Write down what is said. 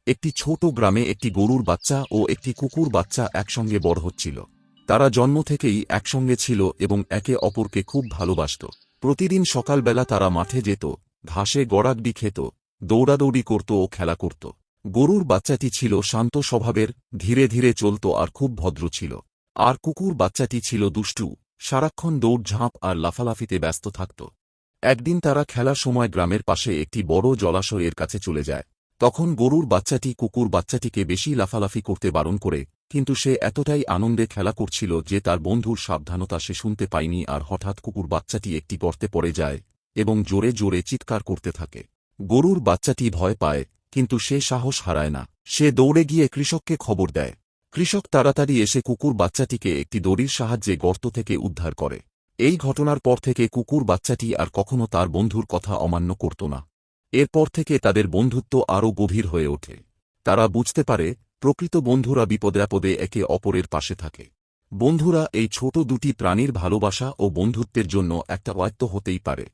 একটি ছোট গ্রামে একটি গরুর বাচ্চা ও একটি কুকুর বাচ্চা একসঙ্গে বড় হচ্ছিল। তারা জন্ম থেকেই একসঙ্গে ছিল এবং একে অপরকে খুব ভালোবাসত। প্রতিদিন সকালবেলা তারা মাঠে যেত, ঘাসে গড়াগডি খেত, দৌড়াদৌড়ি করত ও খেলা করত। গরুর বাচ্চাটি ছিল শান্ত স্বভাবের, ধীরে ধীরে চলত আর খুব ভদ্র ছিল। আর কুকুর বাচ্চাটি ছিল দুষ্টু, সারাক্ষণ দৌড়ঝাঁপ আর লাফালাফিতে ব্যস্ত থাকত। একদিন তারা খেলার সময় গ্রামের পাশে একটি বড় জলাশয়ের কাছে চলে যায়। তখন গরুর বাচ্চাটি কুকুর বাচ্চাটিকে বেশি লাফালাফি করতে বারণ করে, কিন্তু সে এতটাই আনন্দে খেলা করছিল যে তার বন্ধুর সাবধানতা সে শুনতে পায়নি। আর হঠাৎ কুকুর বাচ্চাটি একটি গর্তে পড়ে যায় এবং জোরে জোরে চিৎকার করতে থাকে। গরুর বাচ্চাটি ভয় পায়, কিন্তু সে সাহস হারায় না। সে দৌড়ে গিয়ে কৃষককে খবর দেয়। কৃষক তাড়াতাড়ি এসে কুকুর বাচ্চাটিকে একটি দড়ির সাহায্যে গর্ত থেকে উদ্ধার করে। এই ঘটনার পর থেকে কুকুর বাচ্চাটি আর কখনো তার বন্ধুর কথা অমান্য করত না। এরপর থেকে তাদের বন্ধুত্ব আরও গভীর হয়ে ওঠে। তারা বুঝতে পারে, প্রকৃত বন্ধুরা বিপদে-আপদে একে অপরের পাশে থাকে। বন্ধুরা, এই ছোট দুটি প্রাণীর ভালোবাসা ও বন্ধুত্বের জন্য একটা অয়ত্ত হতেই পারে।